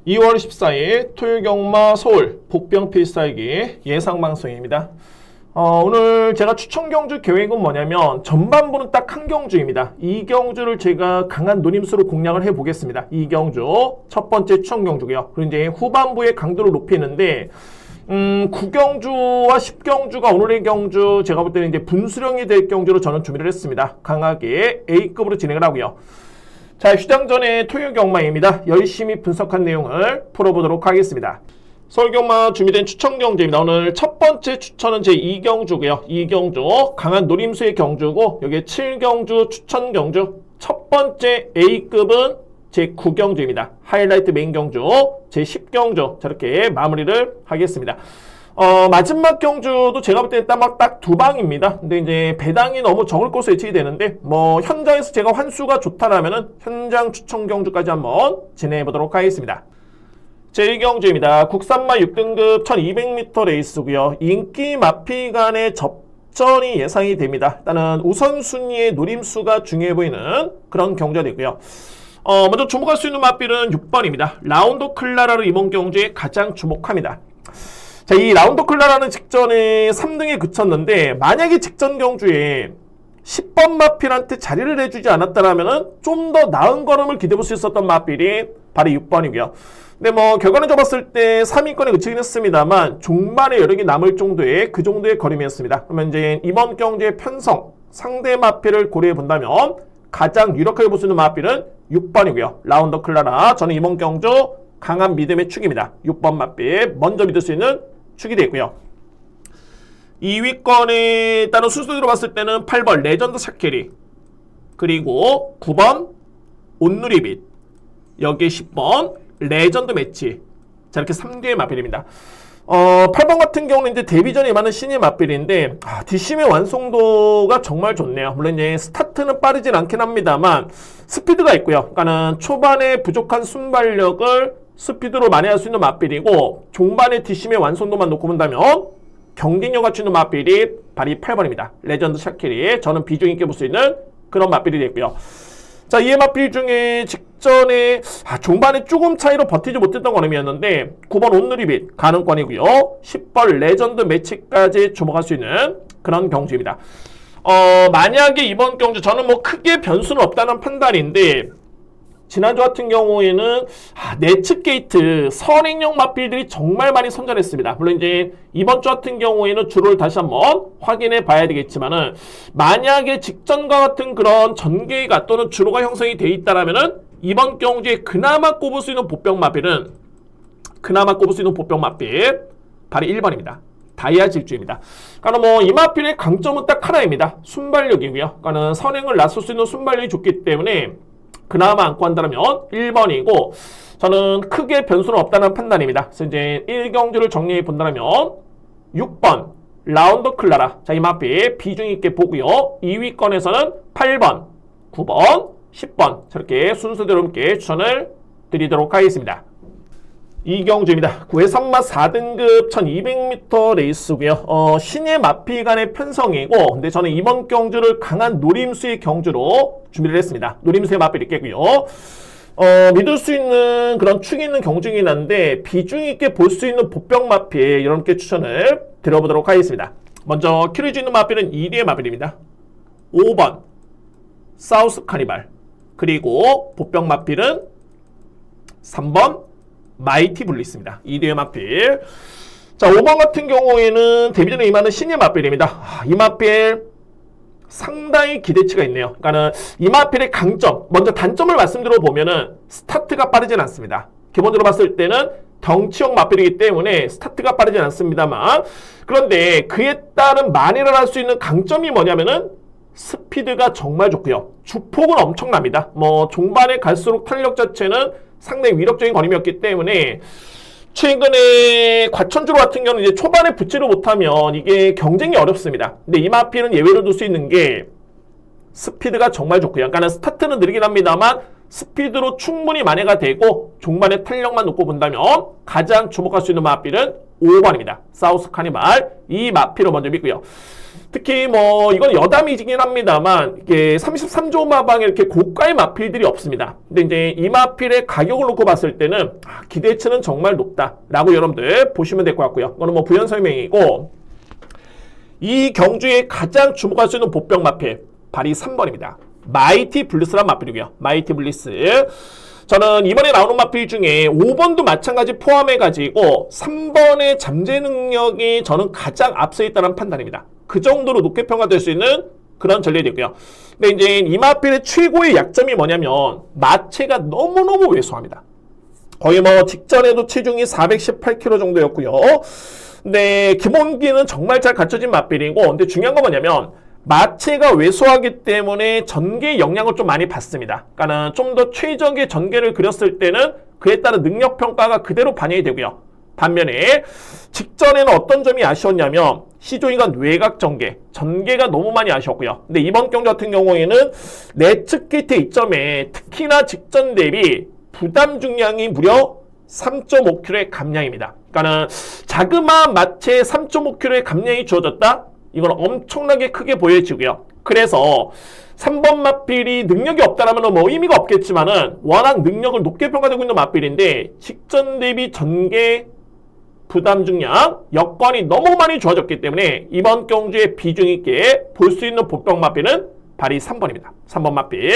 2월 14일 토요일 경마 서울 복병 필살기 예상방송입니다. 오늘 제가 추천 경주 계획은 뭐냐면 전반부는 딱 한 경주입니다. 이 경주를 제가 강한 노림수로 공략을 해보겠습니다. 이 경주 첫 번째 추천 경주고요. 그리고 이제 후반부에 강도를 높이는데 9경주와 10경주가 오늘의 경주 제가 볼 때는 이제 분수령이 될 경주로 저는 준비를 했습니다. 강하게 A급으로 진행을 하고요. 자, 휴장 전에 토요일 경마입니다. 열심히 분석한 내용을 풀어보도록 하겠습니다. 서울 경마 준비된 추천 경주입니다. 오늘 첫 번째 추천은 제 2경주고요. 2경주 강한 노림수의 경주고 여기에 7경주 추천 경주 첫 번째 A급은 제 9경주입니다. 하이라이트 메인 경주 제 10경주 저렇게 마무리를 하겠습니다. 마지막 경주도 제가 볼 때는 딱 두 방입니다. 근데 이제 배당이 너무 적을 것으로 예측이 되는데, 현장에서 제가 환수가 좋다라면은 현장 추천 경주까지 한번 진행해 보도록 하겠습니다. 제1경주입니다. 국산마 6등급 1200m 레이스고요. 인기 마피 간의 접전이 예상이 됩니다. 일단은 우선순위의 노림수가 중요해 보이는 그런 경주가 되고요. 먼저 주목할 수 있는 마필은 6번입니다. 라운드 클라라를 이번 경주에 가장 주목합니다. 자, 이 라운드 클라라는 직전에 3등에 그쳤는데 만약에 직전 경주에 10번 마필한테 자리를 해주지 않았다면 좀 더 나은 걸음을 기대볼 수 있었던 마필이 바로 6번이고요. 근데 결과는 봤을 때 3위권에 그치긴 했습니다만 종반에 여력이 남을 정도의 그 정도의 걸음이었습니다. 그러면 이제 이번 경주의 편성 상대 마필을 고려해 본다면 가장 유력하게 볼 수 있는 마필은 6번이고요. 라운드 클라라 저는 이번 경주 강한 믿음의 축입니다. 6번 마필 먼저 믿을 수 있는 축이 되고요. 2위권에 따른 순서대로 봤을 때는 8번 레전드 샤케리, 그리고 9번 온누리빛, 여기에 10번 레전드 매치. 자, 이렇게 3개의 마필입니다. 8번 같은 경우는 이제 데뷔전에 임하는 신의 마필인데 뒷심의 완성도가 정말 좋네요. 물론 이제 스타트는 빠르진 않긴 합니다만 스피드가 있고요. 그러니까는 초반에 부족한 순발력을 스피드로 만회할 수 있는 마필이고 종반의 뒷심의 완성도만 놓고 본다면 경쟁력 갖추 있는 마필이 바로 8번입니다. 레전드 샤키리 저는 비중 있게 볼 수 있는 그런 마필이 됐고요. 자, 이의 마필 중에 직전에 종반에 조금 차이로 버티지 못했던 걸음이었는데 9번 온누리빛 가능권이고요. 10번 레전드 매치까지 주목할 수 있는 그런 경주입니다. 만약에 이번 경주 저는 크게 변수는 없다는 판단인데 지난주 같은 경우에는 내측 게이트 선행형 마필들이 정말 많이 선전했습니다. 물론 이제 이번 주 같은 경우에는 주를 다시 한번 확인해 봐야 되겠지만은 만약에 직전과 같은 그런 전개가 또는 주로가 형성이 돼 있다라면은 이번 경주에 그나마 꼽을 수 있는 보병 마필은 바로 1번입니다. 다이아 질주입니다. 그러니까 이 마필의 강점은 딱 하나입니다. 순발력이고요. 그러니까 선행을 나설 수 있는 순발력이 좋기 때문에 그나마 안고 한다면 1번이고 저는 크게 변수는 없다는 판단입니다. 그래서 이제 1경주를 정리해 본다면 6번 라운드 클라라. 자, 이 마필 비중 있게 보고요. 2위권에서는 8번, 9번, 10번 저렇게 순서대로 함께 추천을 드리도록 하겠습니다. 2경주입니다. 9회 3마 4등급 1200m 레이스고요. 신의 마필 간의 편성이고 근데 저는 이번 경주를 강한 노림수의 경주로 준비를 했습니다. 노림수의 마필이 있겠고요. 믿을 수 있는 그런 축이 있는 경주이긴 한데 비중 있게 볼 수 있는 보병 마필 이렇게 추천을 드려보도록 하겠습니다. 먼저 키를 있는 마필은 1위의 마필입니다. 5번 사우스 카니발, 그리고 보병 마필은 3번 마이티 블리스입니다. 2대의 마필. 자, 5번 같은 경우에는 데뷔전에 임하는 신의 마필입니다. 이 마필 상당히 기대치가 있네요. 그러니까는 이 마필의 강점, 먼저 단점을 말씀드려 보면은 스타트가 빠르진 않습니다. 기본적으로 봤을 때는 덩치형 마필이기 때문에 스타트가 빠르진 않습니다만 그런데 그에 따른 만회를 할 수 있는 강점이 뭐냐면은 스피드가 정말 좋고요. 주폭은 엄청납니다. 종반에 갈수록 탄력 자체는 상당히 위력적인 걸음이었기 때문에 최근에 과천주로 같은 경우는 이제 초반에 붙지를 못하면 이게 경쟁이 어렵습니다. 근데 이 마필은 예외로 둘 수 있는 게 스피드가 정말 좋고요. 그러니까 스타트는 느리긴 합니다만 스피드로 충분히 만회가 되고 종반의 탄력만 놓고 본다면 가장 주목할 수 있는 마필은 5번입니다. 사우스 카니발. 이 마필을 먼저 믿고요. 특히 뭐 이건 여담이긴 합니다만 이게 33조 마방에 이렇게 고가의 마필들이 없습니다. 근데 이제 이 마필의 가격을 놓고 봤을 때는 기대치는 정말 높다라고 여러분들 보시면 될 것 같고요. 이거는 뭐 부연 설명이고, 이 경주에 가장 주목할 수 있는 복병 마필 발이 3번입니다. 마이티 블리스란 마필이고요. 마이티 블리스. 저는 이번에 나오는 마필 중에 5번도 마찬가지 포함해가지고 3번의 잠재 능력이 저는 가장 앞서 있다는 판단입니다. 그 정도로 높게 평가될 수 있는 그런 전략이고요. 근데 이제 이 마필의 최고의 약점이 뭐냐면 마체가 너무너무 왜소합니다. 거의 뭐 직전에도 체중이 418kg 정도였고요. 근데 기본기는 정말 잘 갖춰진 마필이고, 근데 중요한 건 뭐냐면 마체가 왜소하기 때문에 전개 영향을 좀 많이 받습니다. 그러니까 좀 더 최적의 전개를 그렸을 때는 그에 따른 능력 평가가 그대로 반영이 되고요. 반면에 직전에는 어떤 점이 아쉬웠냐면 시조인간 외곽 전개가 너무 많이 아쉬웠고요. 근데 이번 경주 같은 경우에는 내측 게이트 이점에 특히나 직전 대비 부담 중량이 무려 3.5kg의 감량입니다. 그러니까는 자그마한 마체에 3.5kg의 감량이 주어졌다? 이건 엄청나게 크게 보여지고요. 그래서 3번 마필이 능력이 없다라면 뭐 의미가 없겠지만은 워낙 능력을 높게 평가되고 있는 마필인데 직전 대비 전개 부담 중량 여건이 너무 많이 좋아졌기 때문에 이번 경주에 비중 있게 볼 수 있는 복병 마필은 발이 3번입니다. 3번 마필.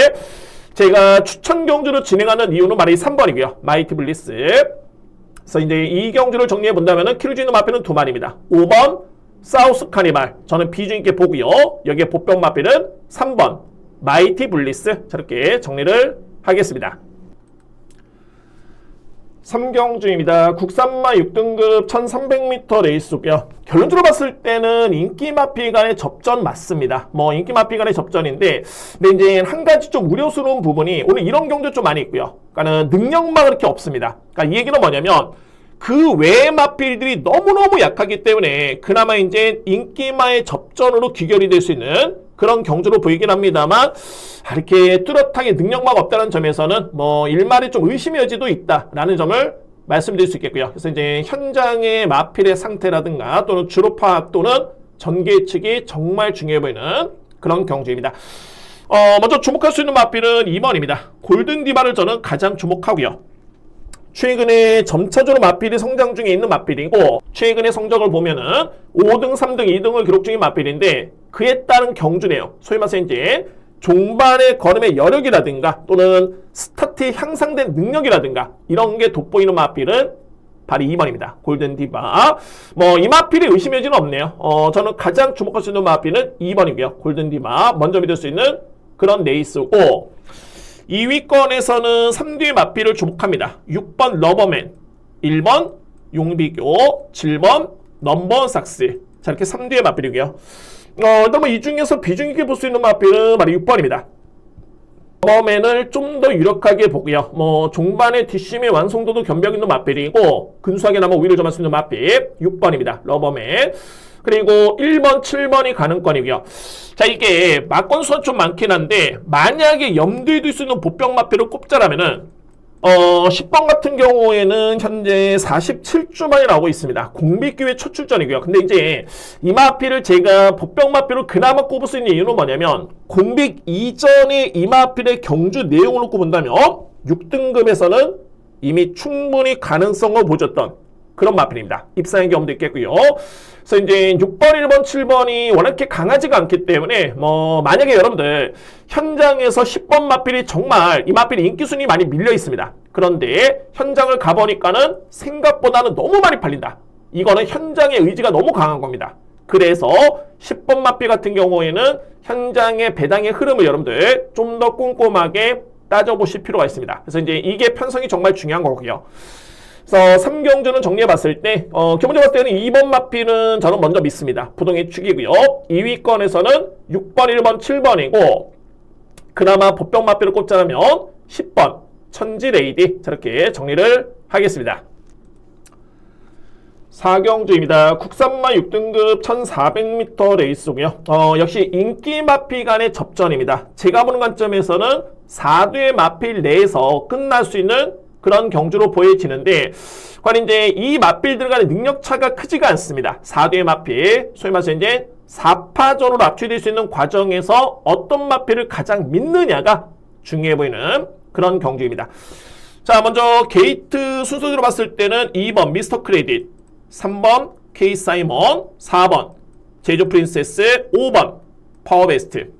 제가 추천 경주로 진행하는 이유는 발이 3번이고요. 마이티 블리스. 그래서 이제 이 경주를 정리해 본다면은 키를 주는 마필은 두 마리입니다. 5번 사우스 카니발 저는 비중 있게 보고요. 여기에 복병 마필은 3번 마이티 블리스 저렇게 정리를 하겠습니다. 3경주입니다. 국산마 6등급 1300m 레이스고요. 결론적으로 봤을 때는 인기 마필 간의 접전 맞습니다. 뭐 인기 마필 간의 접전인데, 근데 이제 한 가지 좀 우려스러운 부분이 오늘 이런 경주 좀 많이 있고요. 그러니까는 능력만 그렇게 없습니다. 그러니까 이 얘기는 뭐냐면 그 외의 마필들이 너무너무 약하기 때문에 그나마 이제 인기마의 접전으로 귀결이 될 수 있는 그런 경주로 보이긴 합니다만, 이렇게 뚜렷하게 능력마가 없다는 점에서는 뭐 일말에 좀 의심의 여지도 있다라는 점을 말씀드릴 수 있겠고요. 그래서 이제 현장의 마필의 상태라든가 또는 주로 파악 또는 전개 측이 정말 중요해 보이는 그런 경주입니다. 먼저 주목할 수 있는 마필은 2번입니다. 골든디바를 저는 가장 주목하고요. 최근에 점차적으로 마필이 성장 중에 있는 마필이고, 최근의 성적을 보면은 5등, 3등, 2등을 기록 중인 마필인데 그에 따른 경주 내용, 소위 말해서 이제 종반의 걸음의 여력이라든가 또는 스타트에 향상된 능력이라든가 이런 게 돋보이는 마필은 바로 2번입니다. 골든디바. 뭐 이 마필이 의심의 여지는 없네요. 저는 가장 주목할 수 있는 마필은 2번이고요. 골든디바. 먼저 믿을 수 있는 그런 레이스고, 2위권에서는 3뒤의 마필을 주목합니다. 6번 러버맨, 1번 용비교, 7번 넘버 삭스. 자, 이렇게 3뒤의 마필이고요. 일단 뭐 이 중에서 비중 있게 볼 수 있는 마필은 바로 6번입니다. 러버맨을 좀 더 유력하게 보고요. 뭐 종반의 뒷심의 완성도도 겸비하고 있는 마필이고, 근소하게나마 우위를 점할 수 있는 마필 6번입니다. 러버맨. 그리고 1번, 7번이 가능권이고요. 자, 이게 마건수가 좀 많긴 한데 만약에 염두에 둘 수 있는 보병 마필을 꼽자라면은 10번 같은 경우에는 현재 47주 만에 나오고 있습니다. 공비기회 첫 출전이고요. 근데 이제 이 마필을 제가 보병 마필을 그나마 꼽을 수 있는 이유는 뭐냐면, 공빅 이전에 이 마필의 경주 내용을 놓고 본다면 6등급에서는 이미 충분히 가능성을 보여줬던 그런 마필입니다. 입상의 경험도 있겠고요. 그래서 이제 6번, 1번, 7번이 워낙 이렇게 강하지가 않기 때문에 뭐 만약에 여러분들 현장에서 10번 마필이 정말 이 마필이 인기 순위 많이 밀려 있습니다. 그런데 현장을 가보니까는 생각보다는 너무 많이 팔린다. 이거는 현장의 의지가 너무 강한 겁니다. 그래서 10번 마필 같은 경우에는 현장의 배당의 흐름을 여러분들 좀 더 꼼꼼하게 따져보실 필요가 있습니다. 그래서 이제 이게 편성이 정말 중요한 거고요. 그래서 3경주는 정리해봤을 때 기본적으로 봤을 때는 2번 마필은 저는 먼저 믿습니다. 부동의 축이고요. 2위권에서는 6번, 1번, 7번이고, 그나마 복병 마필을 꼽자면 10번 천지레이디 저렇게 정리를 하겠습니다. 4경주입니다. 국산마 6등급 1400m 레이스고요. 역시 인기 마필 간의 접전입니다. 제가 보는 관점에서는 4뒤의 마필 내에서 끝날 수 있는 그런 경주로 보여지는데, 과연 이제 이 마필들 간의 능력 차가 크지가 않습니다. 4뒤의 마필, 소위 말해서 이제 4파전으로 압축될 수 있는 과정에서 어떤 마필을 가장 믿느냐가 중요해 보이는 그런 경주입니다. 자, 먼저 게이트 순서대로 봤을 때는 2번 미스터 크레딧, 3번 케이 사이먼, 4번 제조 프린세스, 5번 파워베스트.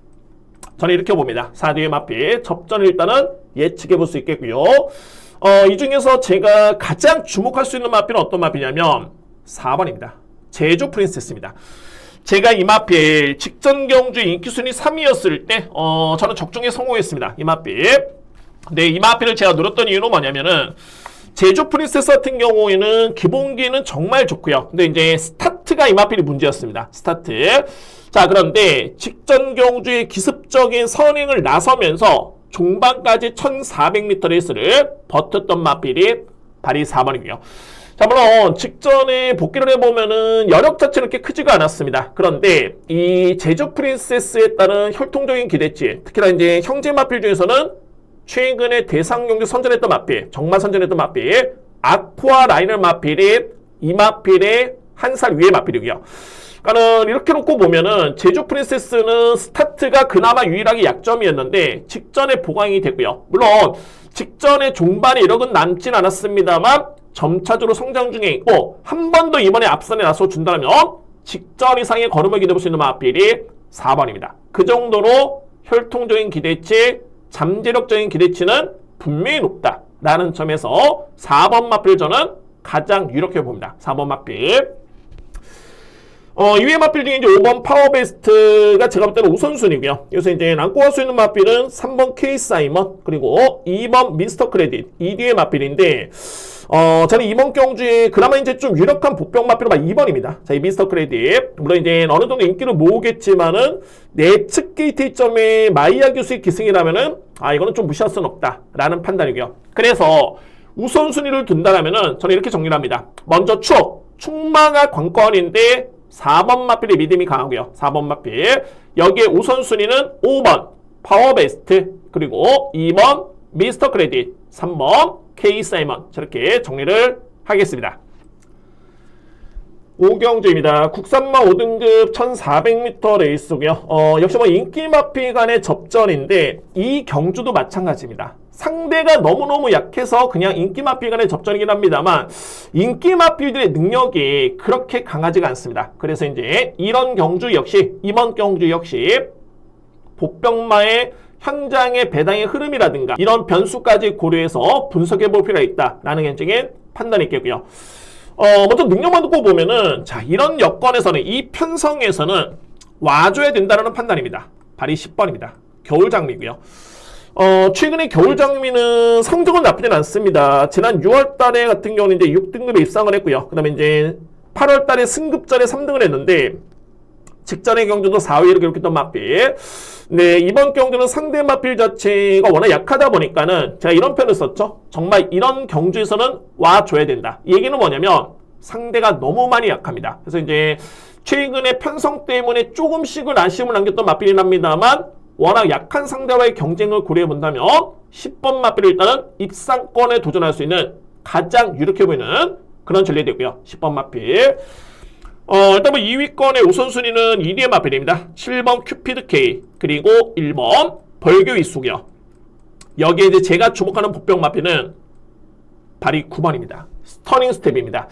저는 이렇게 봅니다. 4뒤의 마필 접전을 일단은 예측해 볼 수 있겠고요. 이 중에서 제가 가장 주목할 수 있는 마필은 어떤 마필이냐면 4번입니다. 제조 프린세스입니다. 제가 이 마필 직전 경주 인기순위 3위였을 때 저는 적중에 성공했습니다. 이 마필. 네, 이 마필을 제가 노렸던 이유는 뭐냐면은 제조 프린세스 같은 경우에는 기본기는 정말 좋고요. 근데 이제 스타트가 이 마필이 문제였습니다. 스타트. 자, 그런데 직전 경주의 기습적인 선행을 나서면서 종반까지 1400m 레이스를 버텼던 마필이 바로 4번이고요. 자, 물론 직전에 복귀를 해보면은 여력 자체는 그렇게 크지가 않았습니다. 그런데 이 제조 프린세스에 따른 혈통적인 기대치, 특히나 이제 형제 마필 중에서는 최근에 대상 경주 선전했던 마필, 정말 선전했던 마필, 아쿠아 라이널 마필이 이 마필의 한 살 위의 마필이고요. 그러니까는 이렇게 놓고 보면은 제조 프린세스는 스타트가 그나마 유일하게 약점이었는데 직전에 보강이 됐고요. 물론 직전에 종반에 이력은 남진 않았습니다만 점차적으로 성장 중에 있고 한 번 더 이번에 앞선에 나서 준다면 직전 이상의 걸음을 기대볼 수 있는 마필이 4번입니다. 그 정도로 혈통적인 기대치, 잠재력적인 기대치는 분명히 높다라는 점에서 4번 마필 저는 가장 유력해 봅니다. 4번 마필. 이외의 마필 중에 이제 5번 파워베스트가 제가 볼 때는 우선순위고요. 그래서 이제 안고 갈 수 있는 마필은 3번 케이 사이먼, 그리고 2번 미스터 크레딧, 이 뒤의 마필인데, 저는 이번 경주에 그나마 이제 좀 유력한 복병 마필은 2번입니다. 자, 이 미스터 크레딧. 물론 이제 어느 정도 인기를 모으겠지만은, 내측 게이트 점에 마이야 교수의 기승이라면은, 이거는 좀 무시할 수는 없다라는 판단이고요. 그래서 우선순위를 둔다라면은, 저는 이렇게 정리를 합니다. 먼저 충마가 관건인데, 4번 마필의 믿음이 강하고요. 4번 마필. 여기에 우선순위는 5번 파워베스트, 그리고 2번 미스터 크레딧, 3번 케이 사이먼. 저렇게 정리를 하겠습니다. 5경주입니다. 국산마 5등급 1400m 레이스고요. 역시 뭐 인기 마필 간의 접전인데 이 경주도 마찬가지입니다. 상대가 너무너무 약해서 그냥 인기 마필 간의 접전이긴 합니다만 인기 마필들의 능력이 그렇게 강하지가 않습니다. 그래서 이제 이런 경주 역시, 이번 경주 역시 복병마의 현장의 배당의 흐름이라든가 이런 변수까지 고려해서 분석해 볼 필요가 있다라는 개인적인 판단이 있겠고요. 먼저 능력만 듣고 보면은, 자, 이런 여건에서는, 이 편성에서는 와줘야 된다는 판단입니다. 발이 10번입니다. 겨울 장미고요. 최근에 겨울 장미는 성적은 나쁘진 않습니다. 지난 6월 달에 같은 경우는 이제 6등급에 입상을 했고요. 그 다음에 이제 8월 달에 승급전에 3등을 했는데, 직전의 경주도 4위를 기록했던 마필. 네, 이번 경주는 상대 마필 자체가 워낙 약하다 보니까는 제가 이런 표현을 썼죠. 정말 이런 경주에서는 와줘야 된다. 이 얘기는 뭐냐면 상대가 너무 많이 약합니다. 그래서 이제 최근에 편성 때문에 조금씩은 아쉬움을 남겼던 마필이긴 합니다만 워낙 약한 상대와의 경쟁을 고려해 본다면 10번 마필을 일단은 입상권에 도전할 수 있는 가장 유력해 보이는 그런 전략이 되고요. 10번 마필. 일단 뭐 2위권의 우선순위는 2뒤의 마필입니다. 7번 큐피드 K, 그리고 1번 벌교 이수고요. 여기에 이제 제가 주목하는 복병 마필은 발이 9번입니다. 스터닝 스텝입니다.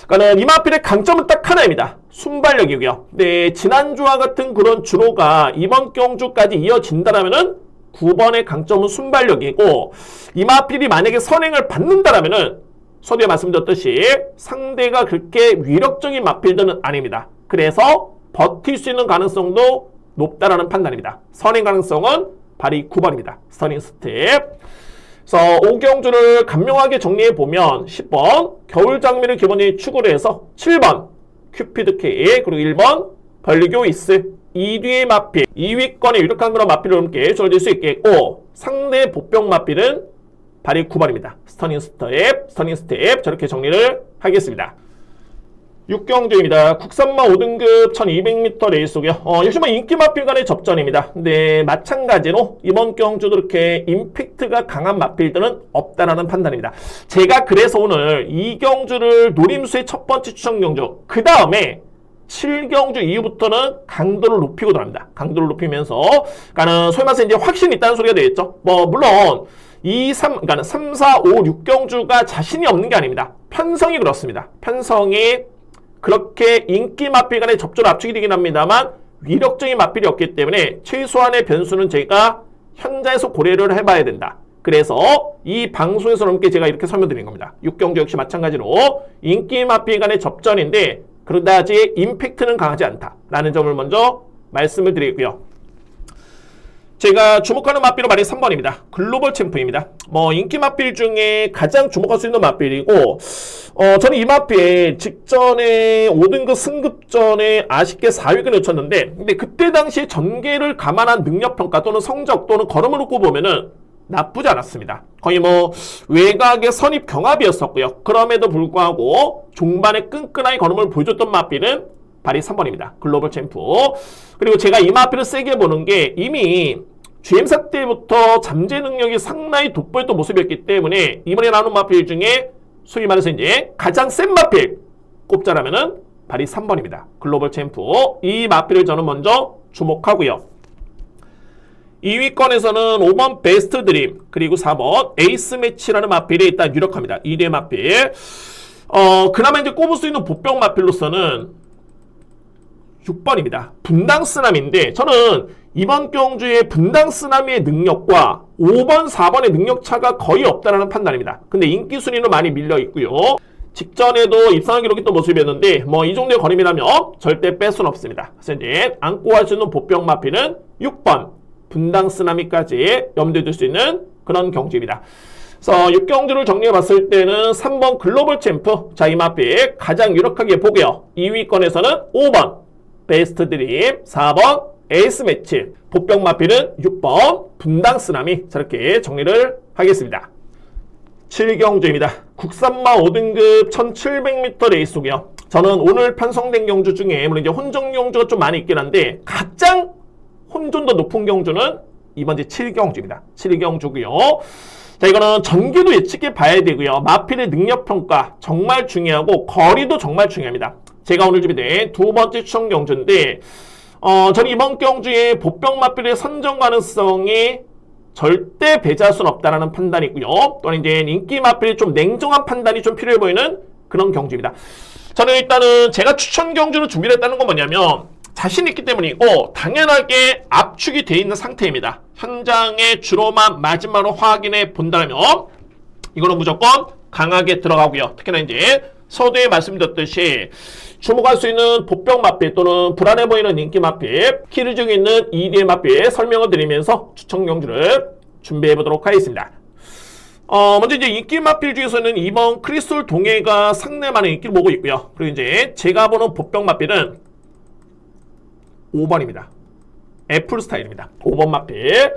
그러니까 이 마필의 강점은 딱 하나입니다. 순발력이고요. 네, 지난주와 같은 그런 주로가 이번 경주까지 이어진다라면은 9번의 강점은 순발력이고, 이 마필이 만약에 선행을 받는다라면은 서두에 말씀드렸듯이 상대가 그렇게 위력적인 마필들은 아닙니다. 그래서 버틸 수 있는 가능성도 높다라는 판단입니다. 선행 가능성은 발이 9번입니다. 스터닝 스텝. 그래서 5경주를 간명하게 정리해보면 10번 겨울 장미를 기본적으로 추구를 해서 7번 큐피드 K, 그리고 1번 벌교 이스, 2뒤의 마필, 2위권에 유력한 그런 마필을 함께 줄어들 수 있겠고, 상대 복병 마필은 발이 9번입니다. 스터닝 스텝, 저렇게 정리를 하겠습니다. 6경주입니다. 국산마 5등급 1200m 레이스고요. 역시 뭐 인기 마필 간의 접전입니다. 근데 마찬가지로 이번 경주도 이렇게 임팩트가 강한 마필들은 없다라는 판단입니다. 제가 그래서 오늘 이 경주를 노림수의 첫 번째 추천 경주, 그 다음에 7경주 이후부터는 강도를 높이고 들어갑니다. 강도를 높이면서, 그러니까는 소위 말해서 이제 확신이 있다는 소리가 되겠죠. 뭐, 물론, 3, 4, 5, 6경주가 자신이 없는 게 아닙니다. 편성이 그렇습니다. 편성이 그렇게 인기 마필 간의 접전 압축이 되긴 합니다만, 위력적인 마필이 없기 때문에 최소한의 변수는 제가 현장에서 고려를 해봐야 된다. 그래서 이 방송에서 넘게 제가 이렇게 설명드린 겁니다. 6경주 역시 마찬가지로 인기 마필 간의 접전인데 그러다지 임팩트는 강하지 않다라는 점을 먼저 말씀을 드리고요. 제가 주목하는 마필은 말이 3번입니다. 글로벌 챔프입니다. 뭐 인기 마필 중에 가장 주목할 수 있는 마필이고 저는 이 마필 직전에 5등급 승급전에 아쉽게 4위를 놓쳤는데 근데 그때 당시에 전개를 감안한 능력평가 또는 성적 또는 걸음을 놓고 보면은 나쁘지 않았습니다. 거의 뭐 외곽의 선입 경합이었었고요. 그럼에도 불구하고 종반에 끈끈하게 걸음을 보여줬던 마필은 발이 3번입니다. 글로벌 챔프. 그리고 제가 이 마필을 세게 보는 게 이미 GM사 때부터 잠재 능력이 상당히 돋보였던 모습이었기 때문에 이번에 나오는 마필 중에 소위 말해서 이제 가장 센 마필 꼽자라면은 발이 3번입니다. 글로벌 챔프. 이 마필을 저는 먼저 주목하고요. 2위권에서는 5번 베스트 드림 그리고 4번 에이스 매치라는 마필이 일단 유력합니다. 2대 마필. 그나마 이제 꼽을 수 있는 보병 마필로서는 6번입니다. 분당 쓰나미인데 저는 이번 경주의 분당 쓰나미의 능력과 5번, 4번의 능력 차가 거의 없다는 판단입니다. 근데 인기 순위는 많이 밀려 있고요. 직전에도 입상을 기록했던 모습이었는데 뭐 이 정도의 걸음이라면 절대 뺄 수는 없습니다. 그래서 이제 안고 할 수 있는 보병 마필은 6번 분당 쓰나미까지 염두에 둘 수 있는 그런 경주입니다. 그래서 6경주를 정리해 봤을 때는 3번 글로벌 챔프, 자, 이 마필 가장 유력하게 보고요. 2위권에서는 5번 베스트 드림, 4번 에이스 매치, 보병 마필은 6번 분당 쓰나미, 저렇게 정리를 하겠습니다. 7경주입니다. 국산마 5등급 1700m 레이스고요. 저는 오늘 편성된 경주 중에 물론 이제 혼전 경주가 좀 많이 있긴 한데 가장 혼존도 높은 경주는 이번 이제 7경주입니다. 7경주고요. 자, 이거는 전개도 예측해 봐야 되고요. 마필의 능력평가 정말 중요하고 거리도 정말 중요합니다. 제가 오늘 준비된 두 번째 추천 경주인데 저는 이번 경주에 보병 마필의 선정 가능성이 절대 배제할 수는 없다는 판단이 있고요. 또는 이제 인기 마필이 좀 냉정한 판단이 좀 필요해 보이는 그런 경주입니다. 저는 일단은 제가 추천 경주를 준비를 했다는 건 뭐냐면 자신 있기 때문이고 당연하게 압축이 돼 있는 상태입니다. 현장에 주로만 마지막으로 확인해 본다면 이거는 무조건 강하게 들어가고요. 특히나 이제 서두에 말씀드렸듯이 주목할 수 있는 보병 마필 또는 불안해 보이는 인기 마필, 키를 중에 있는 2D의 마필 설명을 드리면서 추천 경주를 준비해 보도록 하겠습니다. 먼저 이제 인기 마필 중에서는 이번 크리스톨 동해가 상당히 많은 인기를 모으고 있고요. 그리고 이제 제가 보는 보병 마필은 5번입니다. 애플 스타일입니다. 5번 마필.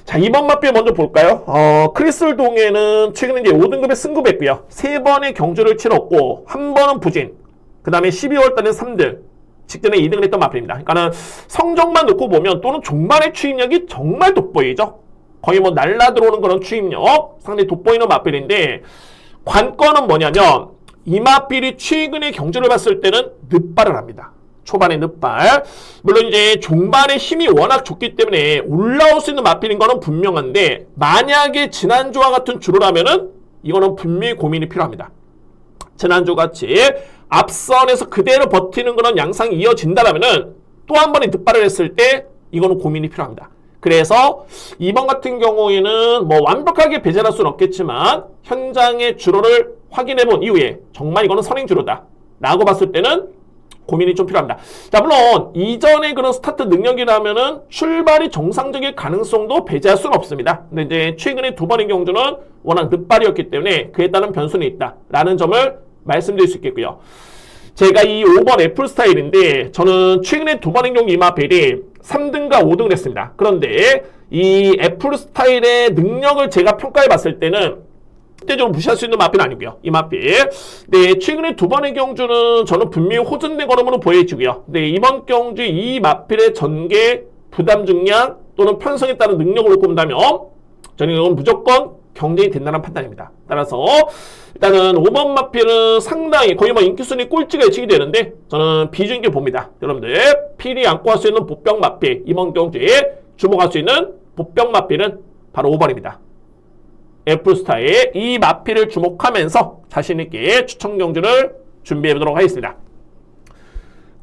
자, 2번 마필 먼저 볼까요? 크리스톨 동해는 최근에 이제 5등급에 승급했고요. 3번의 경주를 치렀고, 1번은 부진. 그 다음에 12월 달에 3등. 직전에 2등을 했던 마필입니다. 그러니까는 성적만 놓고 보면 또는 종반의 추임력이 정말 돋보이죠. 거의 뭐 날라 들어오는 그런 추임력. 상당히 돋보이는 마필인데, 관건은 뭐냐면, 이 마필이 최근의 경주를 봤을 때는 늦발을 합니다. 초반에 늦발. 물론 이제 종반의 힘이 워낙 좋기 때문에 올라올 수 있는 마필인 거는 분명한데 만약에 지난주와 같은 주로라면은 이거는 분명히 고민이 필요합니다. 지난주 같이 앞선에서 그대로 버티는 그런 양상이 이어진다라면은 또 한 번의 늦발을 했을 때 이거는 고민이 필요합니다. 그래서 이번 같은 경우에는 뭐 완벽하게 배제할 수는 없겠지만 현장의 주로를 확인해 본 이후에 정말 이거는 선행 주로다 라고 봤을 때는 고민이 좀 필요합니다. 자, 물론 이전의 그런 스타트 능력이라면은 출발이 정상적일 가능성도 배제할 수는 없습니다. 근데 이제 최근에 두 번의 경주는 워낙 늦발이었기 때문에 그에 따른 변수는 있다라는 점을 말씀드릴 수 있겠고요. 제가 이 5번 애플 스타일인데 저는 최근에 두 번의 경주 이 마필이 3등과 5등을 했습니다. 그런데 이 애플 스타일의 능력을 제가 평가해 봤을 때는 절대적으로 무시할 수 있는 마필은 아니고요. 이 마필. 네, 최근에 두 번의 경주는 저는 분명히 호전된 걸음으로 보여지고요. 네, 이번 경주 이 마필의 전개, 부담 중량 또는 편성에 따른 능력을 놓고 본다면 저는 이건 무조건 경쟁이 된다는 판단입니다. 따라서 일단은 5번 마필은 상당히 거의 뭐 인기순위 꼴찌가 예측이 되는데 저는 비중 있게 봅니다. 여러분들 필이 안고 할 수 있는 보병 마필 이번 경주에 주목할 수 있는 보병 마필은 바로 5번입니다. 애플스타의 이 마필을 주목하면서 자신있게 추천 경주를 준비해보도록 하겠습니다.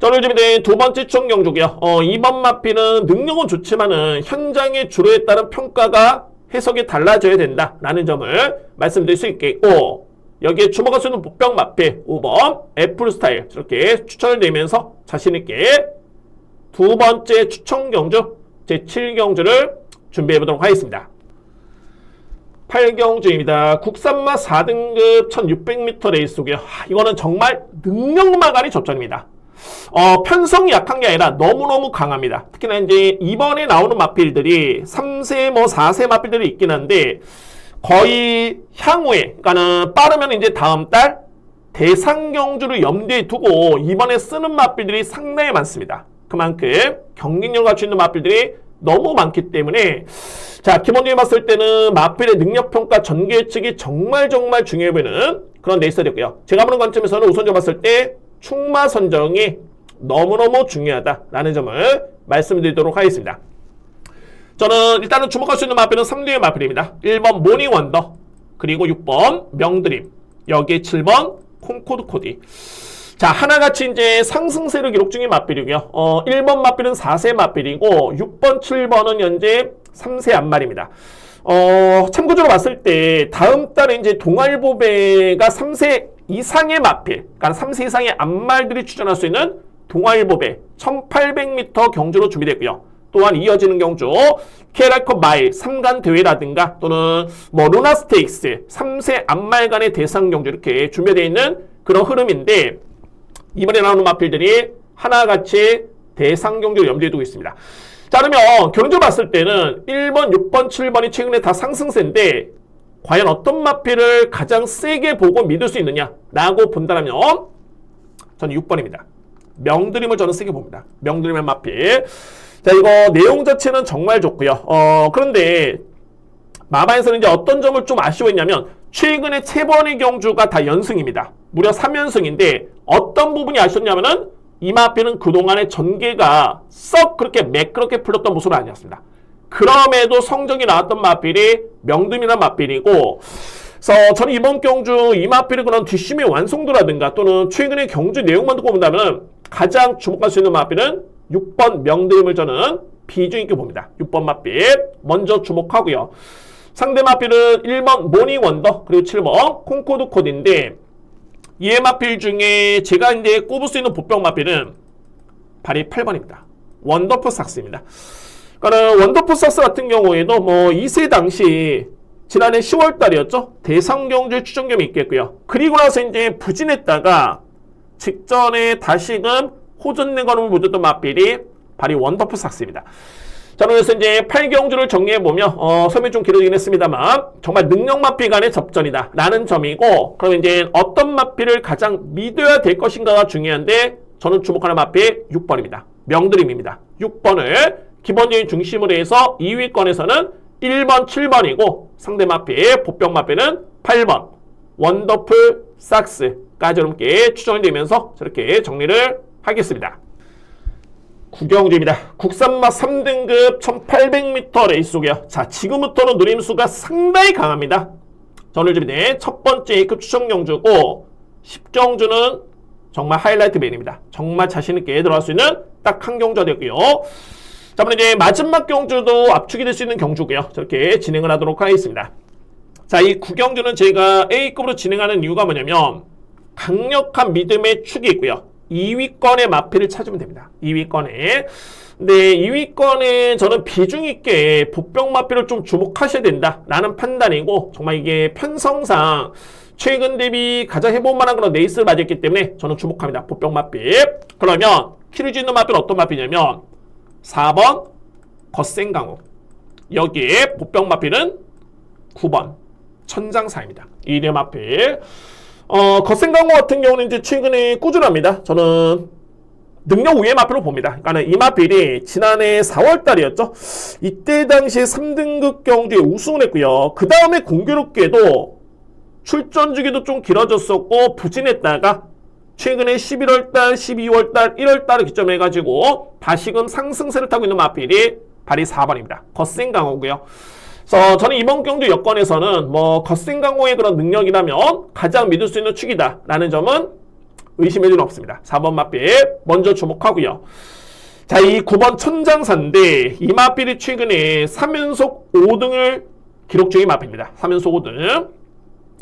저는 준비된 두 번째 추천 경주고요. 2번 마필은 능력은 좋지만은 현장의 주로에 따른 평가가 해석이 달라져야 된다라는 점을 말씀드릴 수 있겠고, 여기에 주목할 수 있는 보병 마필 5번 애플스타일 이렇게 추천을 드리면서 자신있게 두 번째 추천 경주 제7경주를 준비해보도록 하겠습니다. 8경주입니다. 국산마 4등급 1600m 레이스고요. 이거는 정말 능력마간이 접전입니다. 편성이 약한 게 아니라 너무너무 강합니다. 특히나 이제 이번에 나오는 마필들이 3세 4세 마필들이 있긴 한데 거의 향후에, 그러니까는 빠르면 이제 다음 달 대상 경주를 염두에 두고 이번에 쓰는 마필들이 상당히 많습니다. 그만큼 경쟁력을 갖추고 있는 마필들이 너무 많기 때문에 자, 기본적으로 봤을 때는 마필의 능력평가 전개 예측이 정말 중요해 보이는 그런 레이스였고요. 제가 보는 관점에서는 우선적으로 봤을 때 충마 선정이 너무너무 중요하다라는 점을 말씀드리도록 하겠습니다. 저는 일단은 주목할 수 있는 마필은 3두의 마필입니다. 1번 모닝 원더, 그리고 6번 명드림, 여기에 7번 콩코드 코디. 자, 하나같이 이제 상승세를 기록 중인 마필이고요. 1번 마필은 4세 마필이고 6번, 7번은 현재 3세 앞말입니다. 참고적으로 봤을 때 다음 달에 이제 동아일보배가 3세 이상의 마필, 그러니까 3세 이상의 앞말들이 출전할 수 있는 동아일보배 1800m 경주로 준비됐고요. 또한 이어지는 경주 KL컵 마일 3간 대회라든가 또는 루나 스테이크스 3세 앞말 간의 대상 경주 이렇게 준비되어 있는 그런 흐름인데, 이번에 나오는 마필들이 하나같이 대상 경주를 염두에 두고 있습니다. 자, 그러면 결론적으로 봤을 때는 1번, 6번, 7번이 최근에 다 상승세인데 과연 어떤 마필을 가장 세게 보고 믿을 수 있느냐라고 본다면 저는 6번입니다. 명드림을 저는 세게 봅니다. 명드림의 마필. 자, 이거 내용 자체는 정말 좋고요. 그런데 마바에서는 이제 어떤 점을 좀 아쉬워했냐면 최근에 3번의 경주가 다 연승입니다. 무려 3연승인데 어떤 부분이 아쉬웠냐면은 이 마필은 그동안의 전개가 썩 그렇게 매끄럽게 풀렸던 모습은 아니었습니다. 그럼에도 성적이 나왔던 마필이 명드림이라는 마필이고, 그래서 저는 이번 경주 이 마필의 그런 뒷심의 완성도라든가 또는 최근의 경주 내용만 듣고 본다면 가장 주목할 수 있는 마필은 6번 명드림을 저는 비중 있게 봅니다. 6번 마필 먼저 주목하고요. 상대 마필은 1번 모닝 원더, 그리고 7번 콩코드 코드인데 이 마필 중에 제가 이제 꼽을 수 있는 보병 마필은 바로 8번입니다. 원더풀 삭스입니다. 그러니까 원더풀 삭스 같은 경우에도 2세 당시 지난해 10월 달이었죠. 대상 경주에 추천겸이 있겠고요. 그리고 나서 이제 부진했다가 직전에 다시금 호전된 걸음을 보였던 마필이 바로 원더풀 삭스입니다. 저는 그래서 이제 8경주를 정리해보며 설명이 좀 길어지긴 했습니다만 정말 능력 마필 간의 접전이다 라는 점이고, 그럼 이제 어떤 마필을 가장 믿어야 될 것인가가 중요한데 저는 주목하는 마필 6번입니다. 명드림입니다. 6번을 기본적인 중심으로 해서 2위권에서는 1번, 7번이고 상대 마필, 보병 마필은 8번 원더풀 삭스까지 여러분께 추천이 되면서 저렇게 정리를 하겠습니다. 9경주입니다. 국산마 3등급 1800m 레이스고요. 자, 지금부터는 누림수가 상당히 강합니다. 저는 준비된 첫 번째 A급 추천 경주고 10경주는 정말 하이라이트 메인입니다. 정말 자신있게 들어갈 수 있는 딱 한 경주가 되고요. 자, 그럼 이제 마지막 경주도 압축이 될 수 있는 경주고요. 저렇게 진행을 하도록 하겠습니다. 자, 이 9경주는 제가 A급으로 진행하는 이유가 뭐냐면 강력한 믿음의 축이 있고요. 2위권의 마필을 찾으면 됩니다. 2위권에. 근데 2위권에 저는 비중 있게 보병 마필을 좀 주목하셔야 된다라는 판단이고, 정말 이게 편성상 최근 대비 가장 해볼 만한 그런 레이스를 맞았기 때문에 저는 주목합니다. 보병 마필. 그러면 키르지 있는 마필은 어떤 마필이냐면 4번 거센강호, 여기에 보병 마필은 9번 천장사입니다. 2대 마필. 거센강호 같은 경우는 이제 최근에 꾸준합니다. 저는 능력 우위의 마필로 봅니다. 그러니까 이 마필이 지난해 4월 달이었죠. 이때 당시에 3등급 경주에 우승을 했고요. 그 다음에 공교롭게도 출전 주기도 좀 길어졌었고 부진했다가 최근에 11월달, 12월달, 1월달을 기점으로 해가지고 다시금 상승세를 타고 있는 마필이 발이 4번입니다. 거센 강호고요. 그래서 저는 이번 경주 여건에서는 뭐 거센 강호의 그런 능력이라면 가장 믿을 수 있는 축이다라는 점은 의심할 일은 없습니다. 4번 마필 먼저 주목하고요. 자, 이 9번 천장사인데 이 마필이 최근에 3연속 5등을 기록 중인 마필입니다. 3연속 5등.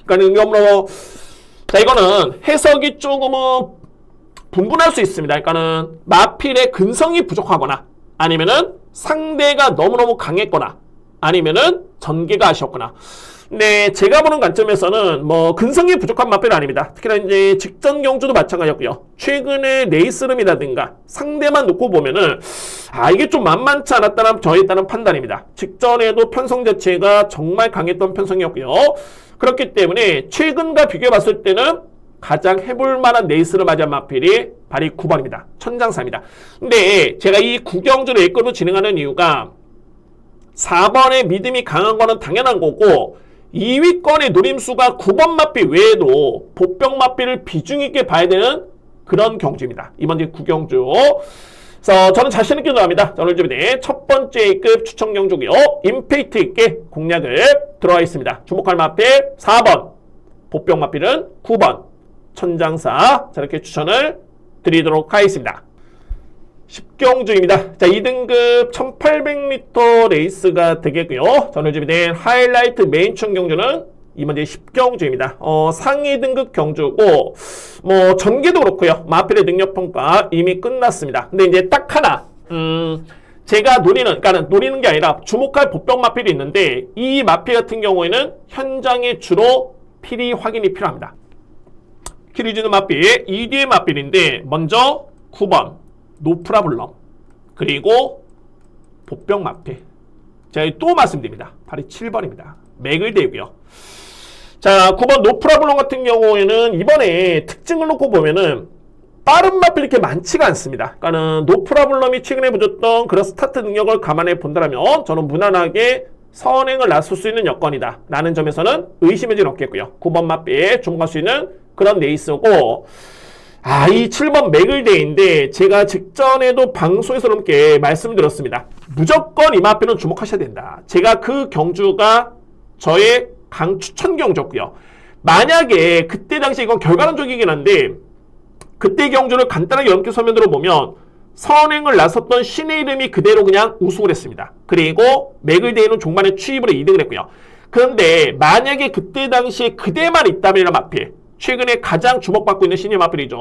그러니까 이거로 자, 이거는 해석이 조금은 분분할 수 있습니다. 그러니까는 마필의 근성이 부족하거나 아니면은 상대가 너무너무 강했거나 아니면은 전개가 아쉬웠거나. 근데 제가 보는 관점에서는 뭐 근성이 부족한 마필은 아닙니다. 특히나 이제 직전 경주도 마찬가지였고요. 최근에 레이스름이라든가 상대만 놓고 보면은 이게 좀 만만치 않았다는 저에 따른 판단입니다. 직전에도 편성 자체가 정말 강했던 편성이었고요. 그렇기 때문에 최근과 비교해 봤을 때는 가장 해볼 만한 레이스를 맞이한 마필이 발이 9번입니다. 천장사입니다. 근데 제가 이 구경주를 A급으로 진행하는 이유가 4번의 믿음이 강한 거는 당연한 거고 2위권의 노림수가 9번 마필 외에도 보병 마필을 비중 있게 봐야 되는 그런 경주입니다. 이번 주 구경주. 그래서 저는 자신 있게 들어갑니다. 오늘 주변에 첫 번째 A급 추천 경주고요. 임팩트 있게 공략을 들어와 있습니다. 주목할 마필 4번, 보병 마필은 9번, 천장사. 자, 이렇게 추천을 드리도록 하겠습니다. 10경주입니다. 자, 2등급 1800m 레이스가 되겠고요. 저는 준비된 하이라이트 메인춘 경주는 이번 이제 10경주입니다. 상위 등급 경주고, 뭐, 전개도 그렇고요. 마필의 능력평가 이미 끝났습니다. 근데 이제 딱 하나, 제가 그러니까 노리는 게 아니라 주목할 보병 마필이 있는데, 이 마필 같은 경우에는 현장에 주로 필히 확인이 필요합니다. 키리즈는 마필, EDM 마필인데, 먼저 9번, 노프라블럼, 그리고 보병 마필. 제가 또 말씀드립니다. 발이 7번입니다. 맥을 대고요. 자, 9번 노프라블럼 같은 경우에는 이번에 특징을 놓고 보면은 빠른 마필이 이렇게 많지가 않습니다. 그러니까는 노프라블럼이 최근에 보여줬던 그런 스타트 능력을 감안해 본다면 저는 무난하게 선행을 나설 수 있는 여건이다 라는 점에서는 의심의 진 없겠고요. 9번 마필에 주목할 수 있는 그런 레이스고, 이 7번 맥을데이인데 제가 직전에도 방송에서 넘게 말씀드렸습니다. 무조건 이 마필은 주목하셔야 된다. 제가 그 경주가 저의 강추천 경주였고요. 만약에 그때 당시 이건 결과론적이긴 한데 그때 경주를 간단하게 연기 서면으로 보면 선행을 나섰던 신의 이름이 그대로 그냥 우승을 했습니다. 그리고 맥을데이는 종반에 추입으로 2등을 했고요. 그런데 만약에 그때 당시에 그대만 있다면 마필, 최근에 가장 주목받고 있는 신의 마필이죠.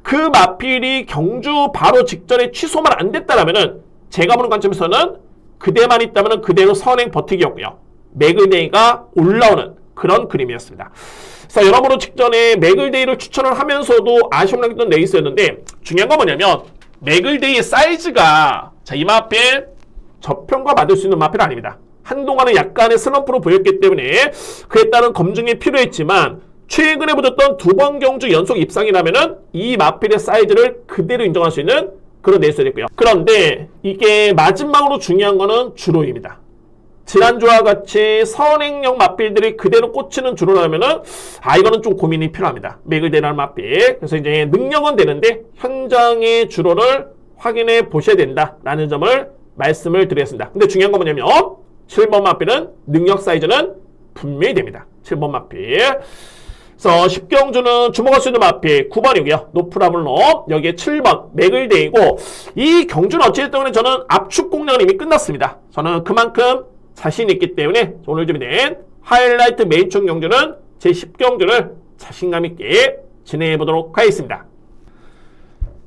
그 마필이 경주 바로 직전에 취소만 안 됐다라면은 제가 보는 관점에서는 그대만 있다면 그대로 선행 버티기였고요. 맥을데이가 올라오는 그런 그림이었습니다. 그래서 여러모로 직전에 맥을데이를 추천을 하면서도 아쉬움을 남겼던 레이스였는데 중요한 건 뭐냐면 맥을데이의 사이즈가 이 마필 저평가 받을 수 있는 마필 아닙니다. 한동안은 약간의 슬럼프로 보였기 때문에 그에 따른 검증이 필요했지만 최근에 붙었던 2번 경주 연속 입상이라면은 이 마필의 사이즈를 그대로 인정할 수 있는 그런 레이스였고요. 그런데 이게 마지막으로 중요한 거는 주로입니다. 지난주와 같이 선행형 마필들이 그대로 꽂히는 주로라면은 이거는 좀 고민이 필요합니다. 맥을데이라는 마필. 그래서 이제 능력은 되는데 현장의 주로를 확인해 보셔야 된다라는 점을 말씀을 드리겠습니다. 근데 중요한 건 뭐냐면 7번 마필은 능력 사이즈는 분명히 됩니다. 7번 마필. 그래서 10경주는 주목할 수 있는 마필 9번이고요. 노프라블럼, 여기에 7번 맥을데이고, 이 경주는 어찌됐든 간에 저는 압축 공략은 이미 끝났습니다. 저는 그만큼 자신이 있기 때문에 오늘 준비된 하이라이트 메인총 경주는 제 10경주를 자신감 있게 진행해 보도록 하겠습니다.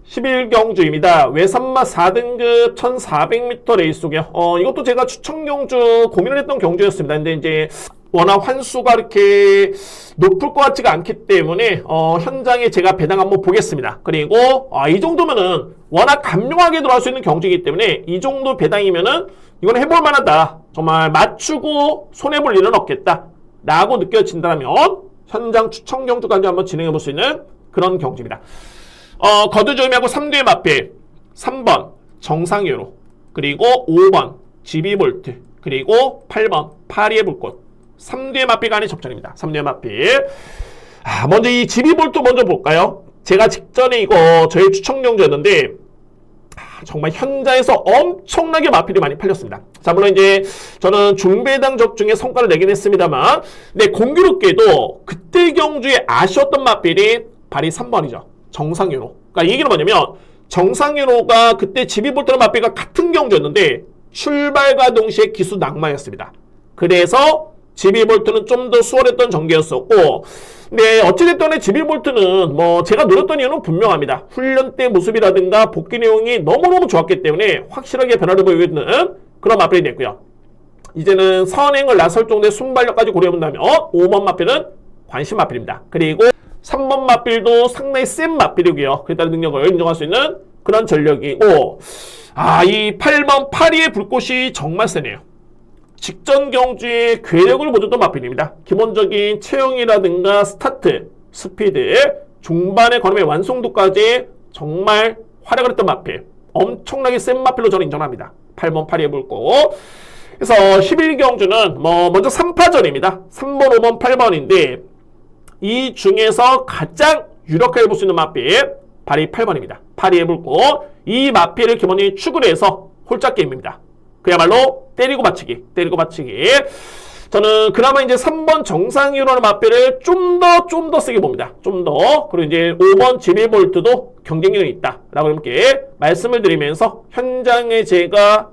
11경주입니다. 외산마 4등급 1400m 레이스고요. 이것도 제가 추천 경주 고민을 했던 경주였습니다. 근데 이제 워낙 환수가 이렇게 높을 것 같지가 않기 때문에 현장에 제가 배당 한번 보겠습니다. 그리고 이 정도면은 워낙 간명하게 들어갈 수 있는 경주이기 때문에 이 정도 배당이면은 이건 해볼 만하다. 정말 맞추고 손해볼 일은 없겠다 라고 느껴진다면 현장 추천 경주까지 한번 진행해 볼 수 있는 그런 경주입니다. 거두조임하고 3두의 마필 3번 정상유로, 그리고 5번 지비볼트, 그리고 8번 파리의 불꽃, 삼두의 마필 간의 접전입니다. 삼두의 마필. 먼저 이 12볼트 먼저 볼까요? 제가 직전에 이거 저의 추천 경주였는데 정말 현장에서 엄청나게 마필이 많이 팔렸습니다. 자, 물론 이제 저는 중배당 적중에 성과를 내긴 했습니다만, 네, 공교롭게도 그때 경주에 아쉬웠던 마필이 발이 3번이죠. 정상윤호. 그러니까 이 얘기는 뭐냐면 정상윤호가 그때 12볼트랑 마필과 같은 경주였는데 출발과 동시에 기수 낙마였습니다. 그래서 12볼트는 좀 더 수월했던 전개였었고, 네, 어찌됐든 12볼트는 뭐 제가 노렸던 이유는 분명합니다. 훈련 때 모습이라든가 복귀 내용이 너무너무 좋았기 때문에 확실하게 변화를 보이고 있는 그런 마필이 됐고요. 이제는 선행을 나설 정도의 순발력까지 고려해본다면 5번 마필은 관심 마필입니다. 그리고 3번 마필도 상당히 센 마필이고요. 그에 따른 능력을 인정할 수 있는 그런 전력이고, 이 8번 파리의 불꽃이 정말 세네요. 직전 경주에 괴력을 보여줬던 마필입니다. 기본적인 체형이라든가 스타트, 스피드, 중반의 걸음의 완성도까지 정말 활약을 했던 마필. 엄청나게 센 마필로 저는 인정합니다. 8번 파리의 불꽃. 그래서 11경주는 먼저 3파전입니다. 3번, 5번, 8번인데 이 중에서 가장 유력하게 볼 수 있는 마필, 발이 8번입니다. 파리의 불꽃. 이 마필을 기본적인 축을 해서 홀짝 게임입니다. 그야말로 때리고 받치기. 저는 그나마 이제 3번 정상윤호의 마필을 좀 더 세게 봅니다. 좀 더. 그리고 이제 5번 11볼트도 경쟁력이 있다라고 이렇게 말씀을 드리면서 현장에 제가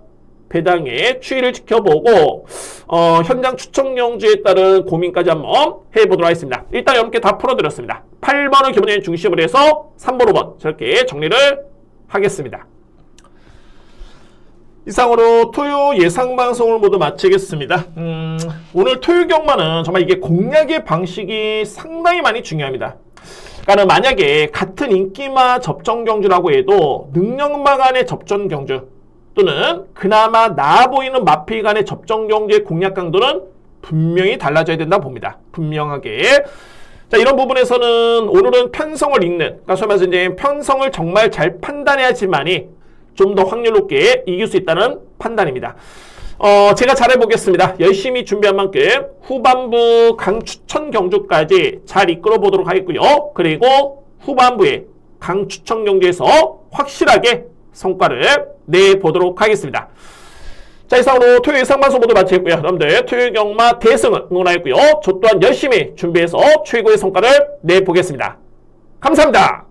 배당의 추이를 지켜보고 현장 추천 경주에 따른 고민까지 한번 해보도록 하겠습니다. 일단 여러분께 다 풀어드렸습니다. 8번을 기본적인 중심으로 해서 3번, 5번 저렇게 정리를 하겠습니다. 이상으로 토요 예상방송을 모두 마치겠습니다. 오늘 토요 경마는 정말 이게 공략의 방식이 상당히 많이 중요합니다. 그러니까 만약에 같은 인기마 접전 경주라고 해도 능력마 간의 접전 경주 또는 그나마 나아 보이는 마필 간의 접전 경주의 공략 강도는 분명히 달라져야 된다 봅니다. 분명하게. 자, 이런 부분에서는 오늘은 편성을 읽는, 그러니까 소위 말해서 이제 편성을 정말 잘 판단해야지만이 좀 더 확률 높게 이길 수 있다는 판단입니다. 제가 잘해보겠습니다. 열심히 준비한 만큼 후반부 강추천 경주까지 잘 이끌어 보도록 하겠고요. 그리고 후반부에 강추천 경주에서 확실하게 성과를 내보도록 하겠습니다. 자, 이상으로 토요 예상방송 모두 마치겠고요. 여러분들 토요 경마 대승을 응원하겠고요. 저 또한 열심히 준비해서 최고의 성과를 내보겠습니다. 감사합니다.